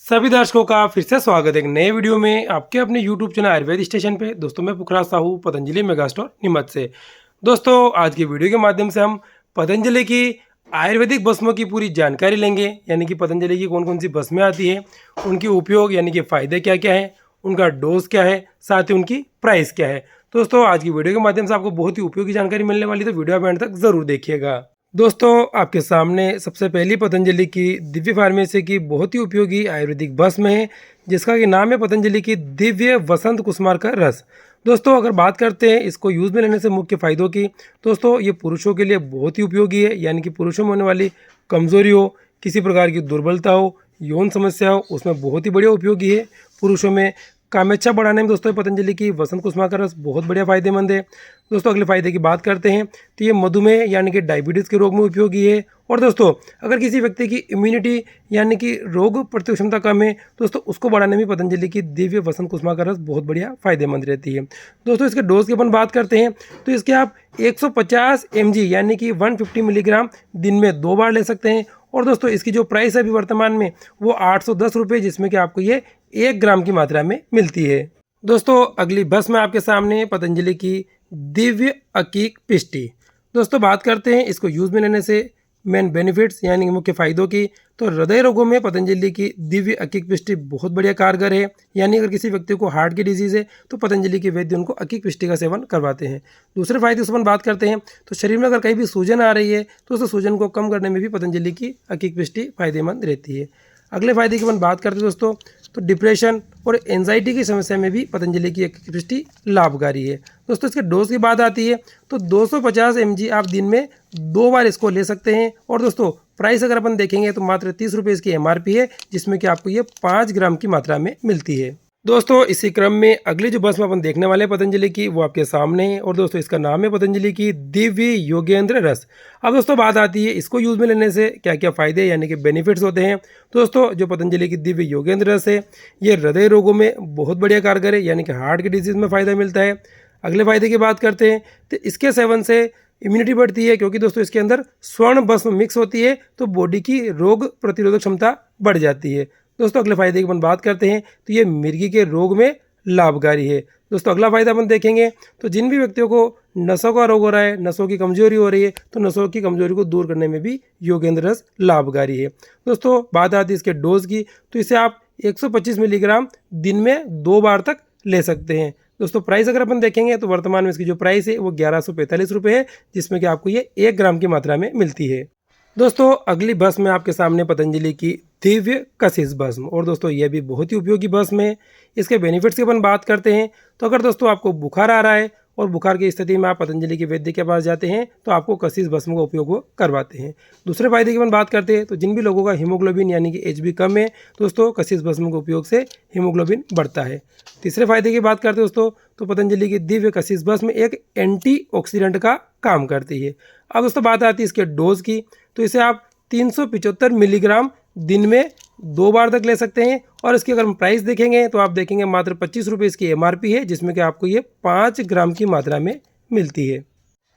सभी दर्शकों का फिर से स्वागत है एक नए वीडियो में आपके अपने YouTube चैनल आयुर्वेद स्टेशन पे। दोस्तों मैं पुखराज साहू पतंजलि मेगा स्टोर नीमच से। दोस्तों आज की वीडियो के माध्यम से हम पतंजलि की आयुर्वेदिक भस्मों की पूरी जानकारी लेंगे, यानी कि पतंजलि की कौन कौन सी भस्में आती है, उनके उपयोग यानी कि फ़ायदे क्या क्या है, उनका डोज क्या है, साथ ही उनकी प्राइस क्या है। दोस्तों आज की वीडियो के माध्यम से आपको बहुत ही उपयोगी जानकारी मिलने वाली है, तो वीडियो आप एंड तक ज़रूर देखिएगा। दोस्तों आपके सामने सबसे पहली पतंजलि की दिव्य फार्मेसी की बहुत ही उपयोगी आयुर्वेदिक भस्म है, जिसका कि नाम है पतंजलि की दिव्य वसंत कुसुमार का रस। दोस्तों अगर बात करते हैं इसको यूज़ में लेने से मुख्य फ़ायदों की, दोस्तों ये पुरुषों के लिए बहुत ही उपयोगी है, यानी कि पुरुषों में होने वाली कमज़ोरी हो, किसी प्रकार की दुर्बलता हो, यौन समस्या हो, उसमें बहुत ही बढ़िया उपयोगी है। पुरुषों में कामेच्छा बढ़ाने में दोस्तों पतंजलि की वसंत कुसुमा का रस बहुत बढ़िया फ़ायदेमंद है। दोस्तों अगले फ़ायदे की बात करते हैं तो ये मधुमेह यानी कि डायबिटीज़ के रोग में उपयोगी है। और दोस्तों अगर किसी व्यक्ति की इम्यूनिटी यानी कि रोग प्रतिरोधक क्षमता कम है, दोस्तों उसको बढ़ाने में पतंजलि की दिव्य वसंत कुसुमा का रस बहुत बढ़िया फ़ायदेमंद रहती है। दोस्तों इसके डोज की अपन बात करते हैं तो इसके आप 150 mg यानी कि 150 मिलीग्राम दिन में 2 बार ले सकते हैं। और दोस्तों इसकी जो प्राइस है अभी वर्तमान में वो 810 रुपये, जिसमें कि आपको ये 1 ग्राम की मात्रा में मिलती है। दोस्तों अगली भस्म आपके सामने पतंजलि की दिव्य अकीक पिष्टी। दोस्तों बात करते हैं इसको यूज़ में लेने से मेन बेनिफिट्स यानी कि मुख्य फ़ायदों की, तो हृदय रोगों में पतंजलि की दिव्य अकीक पिष्टी बहुत बढ़िया कारगर है। यानी अगर किसी व्यक्ति को हार्ट की डिजीज़ है तो पतंजलि के वैद्य उनको अकीक पिष्टी का सेवन करवाते हैं। दूसरे फायदे से अपन बात करते हैं तो शरीर में अगर कहीं भी सूजन आ रही है तो उस सूजन को कम करने में भी पतंजलि की अकीक पिष्टी फायदेमंद रहती है। अगले फायदे की अपन बात करते हैं दोस्तों तो डिप्रेशन और एंजाइटी की समस्या में भी पतंजलि की अकीक पिष्टी लाभकारी है। दोस्तों इसके डोज की बात आती है तो 250 mg आप दिन में 2 बार इसको ले सकते हैं। और दोस्तों प्राइस अगर अपन देखेंगे तो मात्र 30 रुपये इसकी MRP है, जिसमें कि आपको ये 5 ग्राम की मात्रा में मिलती है। दोस्तों इसी क्रम में अगली जो भस्म अपन देखने वाले हैं पतंजलि की वो आपके सामने है, और दोस्तों इसका नाम है पतंजलि की दिव्य योगेंद्र रस। अब दोस्तों बात आती है इसको यूज़ में लेने से क्या क्या फ़ायदे यानी कि बेनिफिट्स होते हैं। दोस्तों जो पतंजलि की दिव्य योगेंद्र रस है ये हृदय रोगों में बहुत बढ़िया कारगर है, यानी कि हार्ट की डिजीज़ में फ़ायदा मिलता है। अगले फायदे की बात करते हैं तो इसके सेवन से इम्यूनिटी बढ़ती है, क्योंकि दोस्तों इसके अंदर स्वर्ण भस्म मिक्स होती है तो बॉडी की रोग प्रतिरोधक क्षमता बढ़ जाती है। दोस्तों अगले फायदे की अपन बात करते हैं तो ये मिर्गी के रोग में लाभकारी है। दोस्तों अगला फायदा अपन देखेंगे तो जिन भी व्यक्तियों को नसों का रोग हो रहा है, नसों की कमजोरी हो रही है, तो नसों की कमजोरी को दूर करने में भी योगेंद्र रस लाभकारी है। दोस्तों बात आती है इसके डोज की, तो इसे आप 125 मिलीग्राम दिन में 2 बार तक ले सकते हैं। दोस्तों प्राइस अगर अपन देखेंगे तो वर्तमान में इसकी जो प्राइस है वो 1145 रुपये है, जिसमें कि आपको ये 1 ग्राम की मात्रा में मिलती है। दोस्तों अगली भस्म है आपके सामने पतंजलि की दिव्य कशिश भस्म, और दोस्तों ये भी बहुत ही उपयोगी भस्म है। इसके बेनिफिट्स की अपन बात करते हैं तो अगर दोस्तों आपको बुखार आ रहा है और बुखार की स्थिति में आप पतंजलि के वैद्य के पास जाते हैं तो आपको कशिश भस्म का उपयोग वो करवाते हैं। दूसरे फायदे की अपन बात करते हैं तो जिन भी लोगों का हीमोग्लोबिन यानी कि HB कम है, दोस्तों कशिश भस्म के उपयोग से हीमोग्लोबिन बढ़ता है। तीसरे फायदे की बात करते हैं दोस्तों तो पतंजलि की दिव्य कशिश भस्म एक एंटीऑक्सीडेंट का काम करती है। अब दोस्तों बात आती है इसके डोज की, तो इसे आप 375 मिलीग्राम दिन में 2 बार तक ले सकते हैं। और इसकी अगर हम प्राइस देखेंगे तो आप देखेंगे मात्र 25 रुपये इसकी MRP है, जिसमें कि आपको ये 5 ग्राम की मात्रा में मिलती है।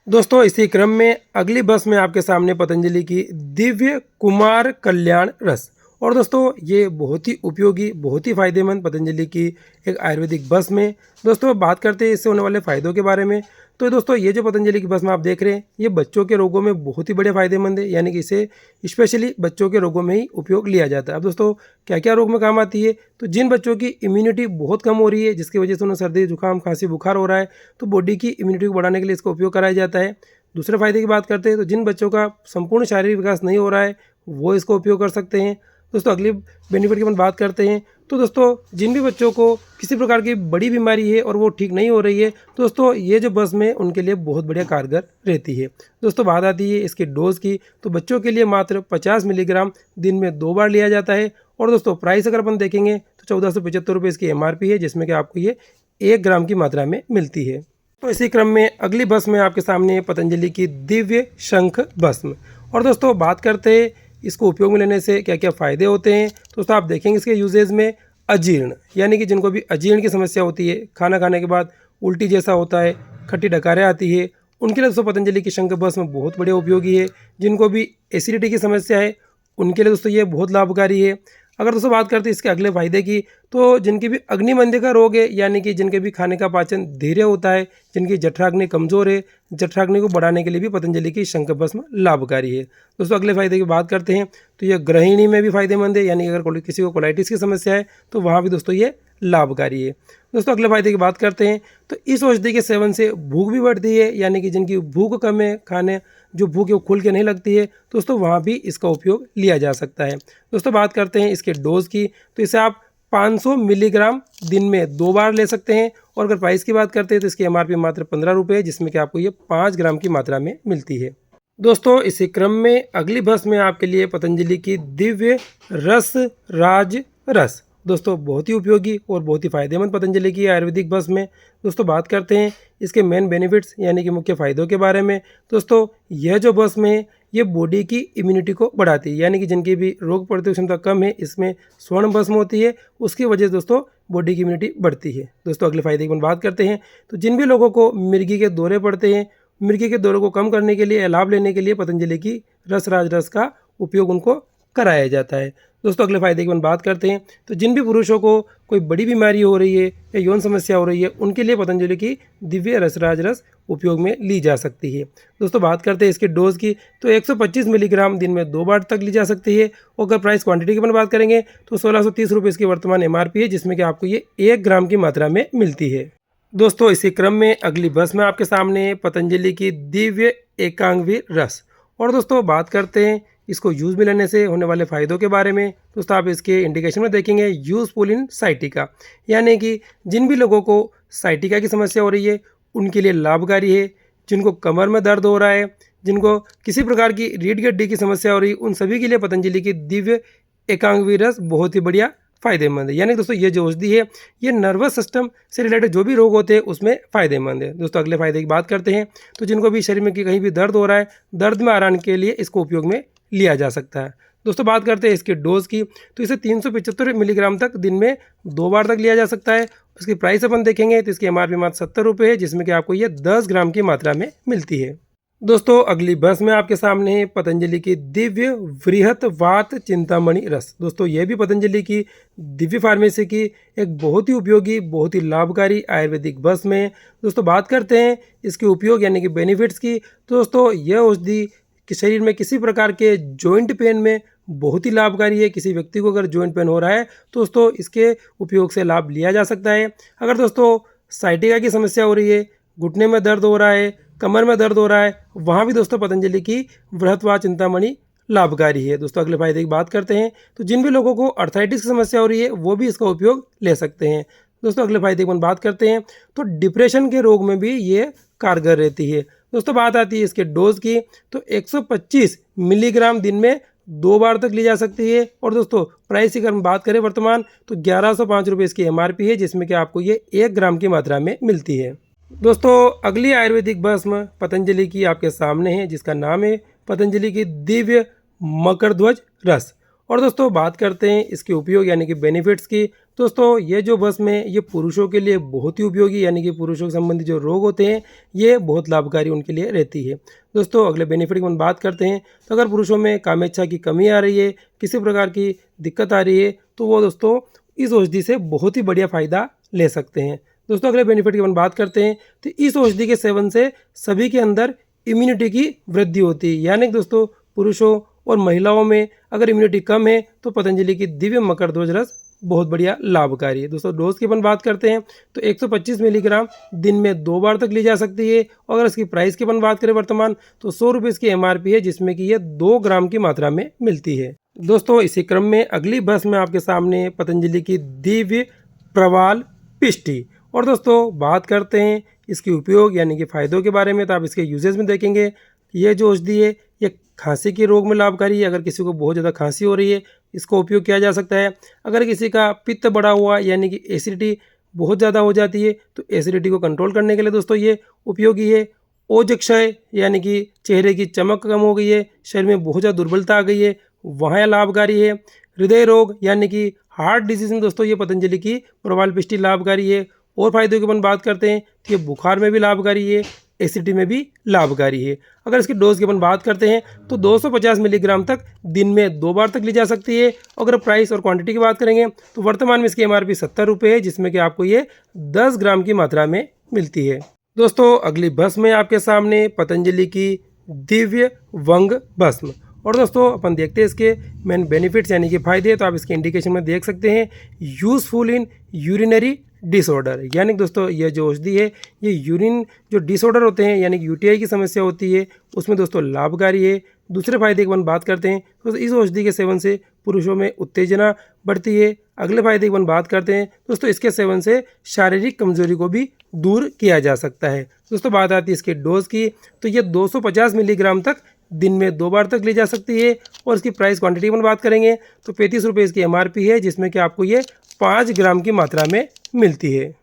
दोस्तों इसी क्रम में अगली भस्म में आपके सामने पतंजलि की दिव्य कुमार कल्याण रस, और दोस्तों ये बहुत ही उपयोगी बहुत ही फायदेमंद पतंजलि की एक आयुर्वेदिक भस्म है। दोस्तों बात करते हैं इससे होने वाले फ़ायदों के बारे में, तो दोस्तों ये जो पतंजलि की भस्म आप देख रहे हैं ये बच्चों के रोगों में बहुत ही बड़े फायदेमंद है, यानी कि इसे स्पेशली बच्चों के रोगों में ही उपयोग लिया जाता है। अब दोस्तों क्या क्या रोग में काम आती है, तो जिन बच्चों की इम्यूनिटी बहुत कम हो रही है, जिसकी वजह से उन्हें सर्दी जुकाम खांसी बुखार हो रहा है, तो बॉडी की इम्यूनिटी को बढ़ाने के लिए इसका उपयोग कराया जाता है। दूसरे फायदे की बात करते हैं तो जिन बच्चों का संपूर्ण शारीरिक विकास नहीं हो रहा है वो इसका उपयोग कर सकते हैं। दोस्तों अगली बेनिफिट की अपन बात करते हैं तो दोस्तों जिन भी बच्चों को किसी प्रकार की बड़ी बीमारी है और वो ठीक नहीं हो रही है, दोस्तों ये जो भस्म है उनके लिए बहुत बढ़िया कारगर रहती है। दोस्तों बात आती है इसके डोज की, तो बच्चों के लिए मात्र 50 मिलीग्राम दिन में 2 बार लिया जाता है। और दोस्तों प्राइस अगर अपन देखेंगे तो 1475 रुपये इसकी MRP है, जिसमें कि आपको ये 1 ग्राम की मात्रा में मिलती है। तो इसी क्रम में अगली भस्म है आपके सामने पतंजलि की दिव्य शंख भस्म, और दोस्तों बात करते हैं इसको उपयोग में लेने से क्या क्या फ़ायदे होते हैं। दोस्तों आप देखेंगे इसके यूजेज में अजीर्ण यानी कि जिनको भी अजीर्ण की समस्या होती है, खाना खाने के बाद उल्टी जैसा होता है, खट्टी डकारें आती है, उनके लिए दोस्तों पतंजलि की शंख भस्म बहुत बढ़िया उपयोगी है। जिनको भी एसिडिटी की समस्या है उनके लिए दोस्तों ये बहुत लाभकारी है। अगर दोस्तों बात करते हैं इसके अगले फायदे की, तो जिनके भी अग्निमंदी का रोग है, यानी कि जिनके भी खाने का पाचन धीरे होता है, जिनकी जठराग्नि कमज़ोर है, जठराग्नि को बढ़ाने के लिए भी पतंजलि की शंख भस्म लाभकारी है। दोस्तों अगले फायदे की बात करते हैं तो ये गृहिणी में भी फायदेमंद है, यानी कि अगर किसी को कोलाइटिस की समस्या है तो वहाँ भी दोस्तों ये लाभकारी है। दोस्तों अगले फायदे की बात करते हैं तो इस औषधि के सेवन से भूख भी बढ़ती है, यानी कि जिनकी भूख कम है, खाने जो भूख है वो खुल के नहीं लगती है, दोस्तों वहाँ भी इसका उपयोग लिया जा सकता है। दोस्तों बात करते हैं इसके डोज की, तो इसे आप 500 मिलीग्राम दिन में 2 बार ले सकते हैं। और अगर प्राइस की बात करते हैं तो इसकी MRP मात्र 15 रुपये है, जिसमें कि आपको ये 5 ग्राम की मात्रा में मिलती है। दोस्तों इसी क्रम में अगली भस्म में आपके लिए पतंजलि की दिव्य रस राज रस। दोस्तों बहुत ही उपयोगी और बहुत ही फायदेमंद पतंजलि की आयुर्वेदिक भस्म में। दोस्तों बात करते हैं इसके मेन बेनिफिट्स यानी कि मुख्य फ़ायदों के बारे में। दोस्तों यह जो भस्म है ये बॉडी की इम्यूनिटी को बढ़ाती है, यानी कि जिनकी भी रोग प्रतिरोधक क्षमता कम है, इसमें स्वर्ण भस्म होती है, उसकी वजह से दोस्तों बॉडी की इम्यूनिटी बढ़ती है। दोस्तों अगले फायदे की बात करते हैं तो जिन भी लोगों को मिर्गी के दौरे पड़ते हैं, मिर्गी के दौरे को कम करने के लिए, लाभ लेने के लिए पतंजलि की रसराज रस का उपयोग उनको कराया जाता है। दोस्तों अगले फायदे की बात करते हैं तो जिन भी पुरुषों को कोई बड़ी बीमारी हो रही है या यौन समस्या हो रही है, उनके लिए पतंजलि की दिव्य रसराज रस उपयोग में ली जा सकती है। दोस्तों बात करते हैं इसके डोज की, तो 125 मिलीग्राम दिन में 2 बार तक ली जा सकती है। और अगर प्राइस क्वांटिटी की बात करेंगे तो 1630 रुपये इसकी वर्तमान MRP है, जिसमें कि आपको ये 1 ग्राम की मात्रा में मिलती है। दोस्तों इसी क्रम में अगली भस्म आपके सामने पतंजलि की दिव्य एकांगवीर रस। और दोस्तों बात करते हैं इसको यूज़ में लेने से होने वाले फ़ायदों के बारे में। दोस्तों आप इसके इंडिकेशन में देखेंगे यूज़फुल इन साइटिका, यानी कि जिन भी लोगों को साइटिका की समस्या हो रही है उनके लिए लाभकारी है। जिनको कमर में दर्द हो रहा है, जिनको किसी प्रकार की रीढ़ की हड्डी की समस्या हो रही है, उन सभी के लिए पतंजलि की दिव्य एकांगवीर रस बहुत ही बढ़िया फ़ायदेमंद है। यानी दोस्तों ये जो औषधि है ये नर्वस सिस्टम से रिलेटेड जो भी रोग होते हैं उसमें फ़ायदेमंद है। दोस्तों अगले फायदे की बात करते हैं तो जिनको भी शरीर में कहीं भी दर्द हो रहा है, दर्द में आराम के लिए इसको उपयोग में लिया जा सकता है। दोस्तों बात करते हैं इसके डोज की, तो इसे 375 मिलीग्राम तक दिन में 2 बार तक लिया जा सकता है। उसकी प्राइस अपन देखेंगे तो इसकी MRP मात्र 70 रुपये है, जिसमें कि आपको ये 10 ग्राम की मात्रा में मिलती है। दोस्तों अगली भस्म में आपके सामने है पतंजलि की दिव्य वृहत वात चिंतामणि रस। दोस्तों यह भी पतंजलि की दिव्य फार्मेसी की एक बहुत ही उपयोगी, बहुत ही लाभकारी आयुर्वेदिक भस्म है। दोस्तों बात करते हैं इसके उपयोग यानी कि बेनिफिट्स की, तो दोस्तों यह औषधि कि शरीर में किसी प्रकार के जॉइंट पेन में बहुत ही लाभकारी है। किसी व्यक्ति को अगर जॉइंट पेन हो रहा है तो दोस्तों इसके उपयोग से लाभ लिया जा सकता है। अगर दोस्तों साइटिका की समस्या हो रही है, घुटने में दर्द हो रहा है, कमर में दर्द हो रहा है, वहाँ भी दोस्तों पतंजलि की बृहत्वा चिंतामणि लाभकारी है। दोस्तों अगले फायदे की बात करते हैं तो जिन भी लोगों को अर्थराइटिस की समस्या हो रही है वो भी इसका उपयोग ले सकते हैं। दोस्तों अगले फायदे की बात करते हैं तो डिप्रेशन के रोग में भी ये कारगर रहती है। दोस्तों बात आती है इसके डोज की, तो 125 मिलीग्राम दिन में 2 बार तक ली जा सकती है। और दोस्तों प्राइस की अगर हम बात करें वर्तमान तो 1105 रुपये इसकी MRP है, जिसमें कि आपको ये 1 ग्राम की मात्रा में मिलती है। दोस्तों अगली आयुर्वेदिक भस्म पतंजलि की आपके सामने है, जिसका नाम है पतंजलि की दिव्य मकरध्वज रस। और दोस्तों बात करते हैं इसके उपयोग यानी कि बेनिफिट्स की। दोस्तों ये जो भस्म है ये पुरुषों के लिए बहुत ही उपयोगी, यानी कि पुरुषों के संबंधी जो रोग होते हैं ये बहुत लाभकारी उनके लिए रहती है। दोस्तों अगले बेनिफिट की हम बात करते हैं तो अगर पुरुषों में कामेच्छा की कमी आ रही है, किसी प्रकार की दिक्कत आ रही है, तो वो दोस्तों इस औषधि से बहुत ही बढ़िया फ़ायदा ले सकते हैं। दोस्तों अगले बेनिफिट की हम बात करते हैं तो इस औषधि के सेवन से सभी के अंदर इम्यूनिटी की वृद्धि होती है, यानी कि दोस्तों पुरुषों और महिलाओं में अगर इम्यूनिटी कम है तो पतंजलि की दिव्य मकरध्वज रस बहुत बढ़िया लाभकारी है। दोस्तों डोज की अपन बात करते हैं तो 125 मिलीग्राम दिन में 2 बार तक ली जा सकती है। और अगर इसकी प्राइस की अपन बात करें वर्तमान तो 100 रुपये इसकी MRP है, जिसमें कि ये 2 ग्राम की मात्रा में मिलती है। दोस्तों इसी क्रम में अगली भस्म में आपके सामने पतंजलि की दिव्य प्रवाल पिष्टि। और दोस्तों बात करते हैं इसके उपयोग यानी कि फ़ायदों के बारे में, तो आप इसके यूजेस में देखेंगे ये जो औषधि है ये खांसी के रोग में लाभकारी है। अगर किसी को बहुत ज़्यादा खांसी हो रही है इसको उपयोग किया जा सकता है। अगर किसी का पित्त बढ़ा हुआ यानी कि एसिडिटी बहुत ज़्यादा हो जाती है तो एसिडिटी को कंट्रोल करने के लिए दोस्तों ये उपयोगी है। ओजक्षय यानी कि चेहरे की चमक कम हो गई है, शरीर में बहुत ज़्यादा दुर्बलता आ गई है, वहाँ लाभकारी है। हृदय रोग यानी कि हार्ट डिजीज़ में दोस्तों ये पतंजलि की प्रवाल पिष्टि लाभकारी है। और फायदों की अपन बात करते हैं तो ये बुखार में भी लाभकारी है, एसिडिटी में भी लाभकारी है। अगर इसकी डोज की अपन बात करते हैं तो 250 मिलीग्राम तक दिन में 2 बार तक ली जा सकती है। अगर प्राइस और क्वांटिटी की बात करेंगे तो वर्तमान में इसकी MRP 70 रुपये है, जिसमें कि आपको ये 10 ग्राम की मात्रा में मिलती है। दोस्तों अगली भस्म है आपके सामने पतंजलि की दिव्य वंग भस्म। और दोस्तों अपन देखते हैं इसके मेन बेनिफिट्स यानी कि फायदे। तो आप इसके इंडिकेशन में देख सकते हैं, यूजफुल इन यूरिनरी डिसऑर्डर, यानी कि दोस्तों यह जो औषधि है ये यूरिन जो डिसऑर्डर होते हैं यानी कि UTI की समस्या होती है उसमें दोस्तों लाभकारी है। दूसरे फायदे की अपन बात करते हैं तो इस औषधि के सेवन से पुरुषों में उत्तेजना बढ़ती है। अगले फायदे की अपन बात करते हैं दोस्तों, इसके सेवन से शारीरिक कमजोरी को भी दूर किया जा सकता है। दोस्तों बात आती है इसके डोज की, तो ये 250 मिलीग्राम तक दिन में 2 बार तक ली जा सकती है। और इसकी प्राइस क्वांटिटी की बात करेंगे तो 35 रुपये इसकी MRP है, जिसमें कि आपको ये 5 ग्राम की मात्रा में मिलती है।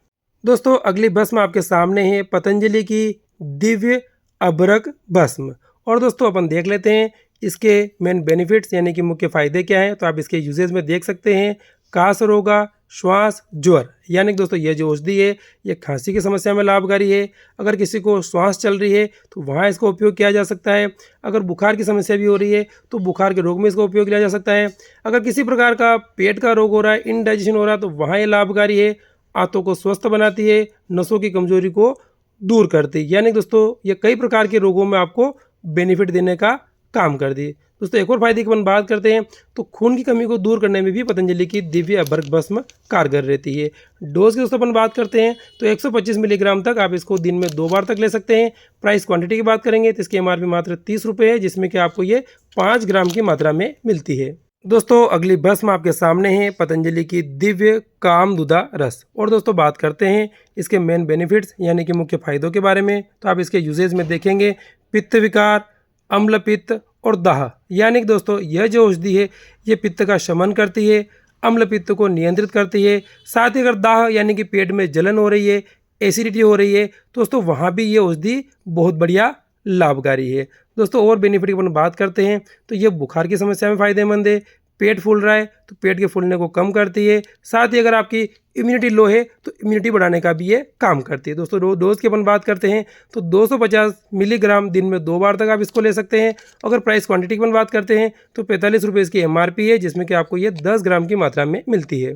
दोस्तों अगली भस्म आपके सामने है पतंजलि की दिव्य अभ्रक भस्म। और दोस्तों अपन देख लेते हैं इसके मेन बेनिफिट्स यानी कि मुख्य फायदे क्या हैं। तो आप इसके यूजेज में देख सकते हैं, कास रोगा, श्वास, ज्वर, यानी कि दोस्तों यह जो औषधि है ये खांसी की समस्या में लाभकारी है। अगर किसी को श्वास चल रही है तो वहाँ इसका उपयोग किया जा सकता है। अगर बुखार की समस्या भी हो रही है तो बुखार के रोग में इसका उपयोग किया जा सकता है। अगर किसी प्रकार का पेट का रोग हो रहा है, इनडाइजेशन हो रहा है, तो वहाँ ये लाभकारी है। आंतों को स्वस्थ बनाती है, नसों की कमजोरी को दूर करती है, यानी दोस्तों ये कई प्रकार के रोगों में आपको बेनिफिट देने का काम करती है। दोस्तों एक और फायदे की अपन बात करते हैं तो खून की कमी को दूर करने में भी पतंजलि की दिव्य अभ्रक भस्म कारगर रहती है। डोज की दोस्तों अपन बात करते हैं तो 125 मिलीग्राम तक आप इसको दिन में 2 बार तक ले सकते हैं। प्राइस क्वांटिटी की बात करेंगे तो इसकी MRP मात्र 30 रुपये है, जिसमें कि आपको ये 5 ग्राम की मात्रा में मिलती है। दोस्तों अगली भस्म आपके सामने है पतंजलि की दिव्य कामदुदा रस। और दोस्तों बात करते हैं इसके मेन बेनिफिट्स यानी कि मुख्य फायदों के बारे में। तो आप इसके यूजेज में देखेंगे, पित्त विकार, अम्ल पित्त और दाह, यानी कि दोस्तों यह जो औषधि है ये पित्त का शमन करती है, अम्ल पित्त को नियंत्रित करती है। साथ ही अगर दाह यानी कि पेट में जलन हो रही है, एसिडिटी हो रही है, दोस्तों वहाँ भी ये औषधि बहुत बढ़िया लाभकारी है। दोस्तों और बेनिफिट की अपन बात करते हैं तो ये बुखार की समस्या में फायदेमंद है। पेट फूल रहा है तो पेट के फूलने को कम करती है। साथ ही अगर आपकी इम्यूनिटी लो है तो इम्यूनिटी बढ़ाने का भी ये काम करती है। दोस्तों डोज की अपन बात करते हैं तो 250 मिलीग्राम दिन में 2 बार तक आप इसको ले सकते हैं। अगर प्राइस क्वांटिटी की अपन बात करते हैं तो 45 रुपये इसकी MRP है, जिसमें कि आपको ये 10 ग्राम की मात्रा में मिलती है।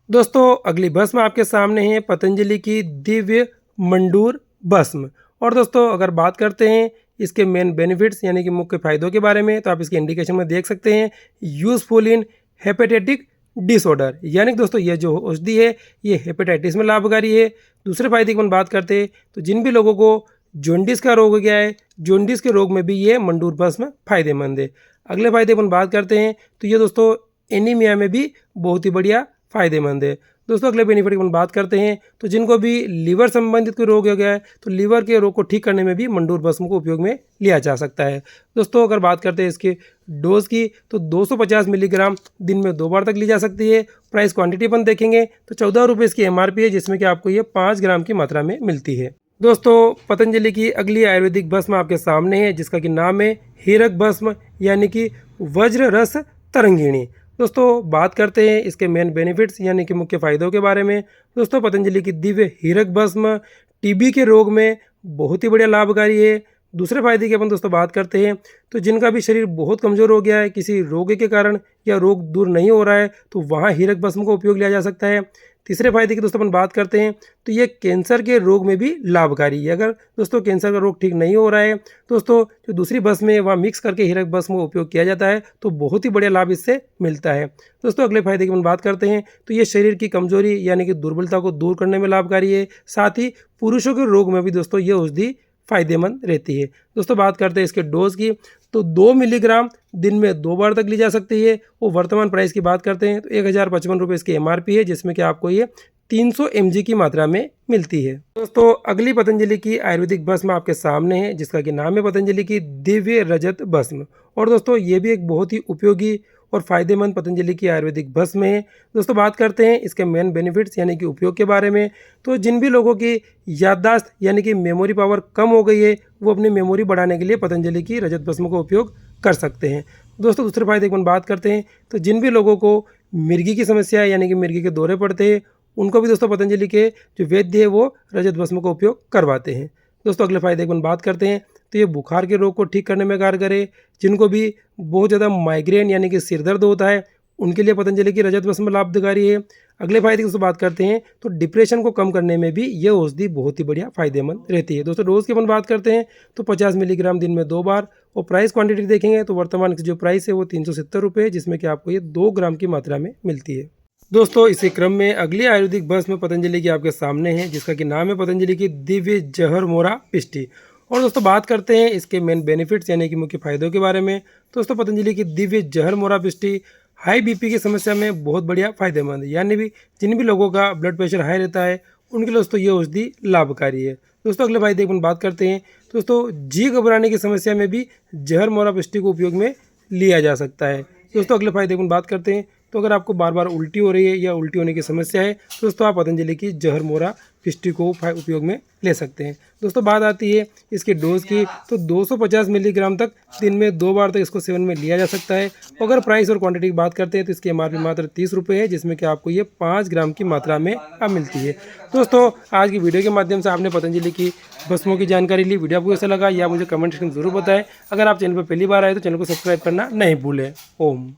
दोस्तों अगली भस्म आपके सामने है पतंजलि की दिव्य मंडूर भस्म। और दोस्तों अगर बात करते हैं इसके मेन बेनिफिट्स यानी कि मुख्य फायदों के बारे में तो आप इसके इंडिकेशन में देख सकते हैं, यूजफुल इन हेपेटाइटिक डिसऑर्डर, यानी कि दोस्तों यह जो औषधि है ये हेपेटाइटिस में लाभकारी है। दूसरे फायदे की हम बात करते हैं तो जिन भी लोगों को जॉन्डिस का रोग हो गया है, जॉन्डिस के रोग में भी ये मंडूर भस्म फायदेमंद है। अगले फायदे की हम बात करते हैं तो ये दोस्तों एनीमिया में भी बहुत ही बढ़िया फायदेमंद है। दोस्तों अगले बेनिफिट की हम बात करते हैं तो जिनको भी लीवर संबंधित कोई रोग हो गया है तो लीवर के रोग को ठीक करने में भी मंडूर भस्म को उपयोग में लिया जा सकता है। दोस्तों अगर बात करते हैं इसके डोज की तो 250 मिलीग्राम दिन में 2 बार तक ली जा सकती है। प्राइस क्वांटिटी अपन देखेंगे तो 14 रुपये इसकी MRP है, जिसमें कि आपको ये 5 ग्राम की मात्रा में मिलती है। दोस्तों पतंजलि की अगली आयुर्वेदिक भस्म आपके सामने है, जिसका कि नाम है हीरक भस्म यानी कि वज्र रस तरंगिणी। दोस्तों बात करते हैं इसके मेन बेनिफिट्स यानी कि मुख्य फायदों के बारे में। दोस्तों पतंजलि की दिव्य हीरक भस्म TB के रोग में बहुत ही बढ़िया लाभकारी है। दूसरे फायदे की अपन दोस्तों बात करते हैं तो जिनका भी शरीर बहुत कमज़ोर हो गया है किसी रोग के कारण या रोग दूर नहीं हो रहा है तो वहाँ हीरक भस्म का उपयोग लिया जा सकता है। तीसरे फायदे की दोस्तों अपन बात करते हैं तो ये कैंसर के रोग में भी लाभकारी है। अगर दोस्तों कैंसर का रोग ठीक नहीं हो रहा है दोस्तों जो दूसरी भस्म है वहाँ मिक्स करके हीरक भस्म का उपयोग किया जाता है तो बहुत ही बढ़िया लाभ इससे मिलता है। दोस्तों अगले फायदे की अपन बात करते हैं तो ये शरीर की कमजोरी यानी कि दुर्बलता को दूर करने में लाभकारी है। साथ ही पुरुषों के रोग में भी दोस्तों ये औषधि फायदेमंद रहती है। दोस्तों बात करते हैं इसके डोज की तो 2 मिलीग्राम दिन में 2 बार तक ली जा सकती है। वो वर्तमान प्राइस की बात करते हैं तो 1055 रुपये इसकी MRP है, जिसमें कि आपको ये 300 mg की मात्रा में मिलती है। दोस्तों अगली पतंजलि की आयुर्वेदिक भस्म आपके सामने है, जिसका कि नाम है पतंजलि की दिव्य रजत भस्म। और दोस्तों ये भी एक बहुत ही उपयोगी और फायदेमंद पतंजलि की आयुर्वेदिक भस्म है। दोस्तों बात करते हैं इसके मेन बेनिफिट्स यानी कि उपयोग के बारे में। तो जिन भी लोगों की याददाश्त यानी कि मेमोरी पावर कम हो गई है वो अपनी मेमोरी बढ़ाने के लिए पतंजलि की रजत भस्म का उपयोग कर सकते हैं। दोस्तों दूसरे फायदे की बात करते हैं तो जिन भी लोगों को मिर्गी की समस्या है यानी कि मिर्गी के दौरे पड़ते हैं उनको भी दोस्तों पतंजलि के जो वैद्य है वो रजत भस्म का उपयोग करवाते हैं। दोस्तों अगले फायदे की बात करते हैं तो ये बुखार के रोग को ठीक करने में कारगर है। जिनको भी बहुत ज़्यादा माइग्रेन यानी कि सिर दर्द होता है उनके लिए पतंजलि की रजत भस्म लाभकारी है। अगले फायदे की दोस्तों बात करते हैं तो डिप्रेशन को कम करने में भी ये औषधि बहुत ही बढ़िया फायदेमंद रहती है। दोस्तों डोज की अपन बात करते हैं तो 50 मिलीग्राम दिन में 2 बार, और प्राइस क्वांटिटी देखेंगे तो वर्तमान की जो प्राइस है वो 370 रुपये है, जिसमें कि आपको ये 2 ग्राम की मात्रा में मिलती है। दोस्तों इसी क्रम में अगली आयुर्वेदिक भस्म पतंजलि की आपके सामने है, जिसका कि नाम है पतंजलि की दिव्य जहर मोरा पिष्टी। और दोस्तों बात करते हैं इसके मेन बेनिफिट्स यानी कि मुख्य फायदों के बारे में। दोस्तों पतंजलि की दिव्य जहर मोरा पिष्टी हाई बीपी की समस्या में बहुत बढ़िया फायदेमंद है, यानी भी जिन भी लोगों का ब्लड प्रेशर हाई रहता है उनके लिए दोस्तों ये औषधि लाभकारी है। दोस्तों अगले फायदे की बात करते हैं दोस्तों जी घबराने की समस्या में भी जहर मोरा पिष्टी को उपयोग में लिया जा सकता है। दोस्तों अगले फायदे की बात करते हैं तो अगर आपको बार बार उल्टी हो रही है या उल्टी होने की समस्या है तो दोस्तों आप पतंजलि की जहर मोरा पिष्टी को उपयोग में ले सकते हैं। दोस्तों बात आती है इसके डोज की तो 250 मिलीग्राम तक दिन में 2 बार तक इसको सेवन में लिया जा सकता है। अगर प्राइस और क्वांटिटी की बात करते हैं तो इसकी एमआरपी मात्र 30 रुपये है, जिसमें कि आपको ये 5 ग्राम की मात्रा में अब मिलती है। दोस्तों आज की वीडियो के माध्यम से आपने पतंजलि की भस्मों की जानकारी ली। वीडियो आपको कैसा लगा या मुझे कमेंट सेक्शन में जरूर बताएं। अगर आप चैनल पर पहली बार आए तो चैनल को सब्सक्राइब करना नहीं भूलें। ओम।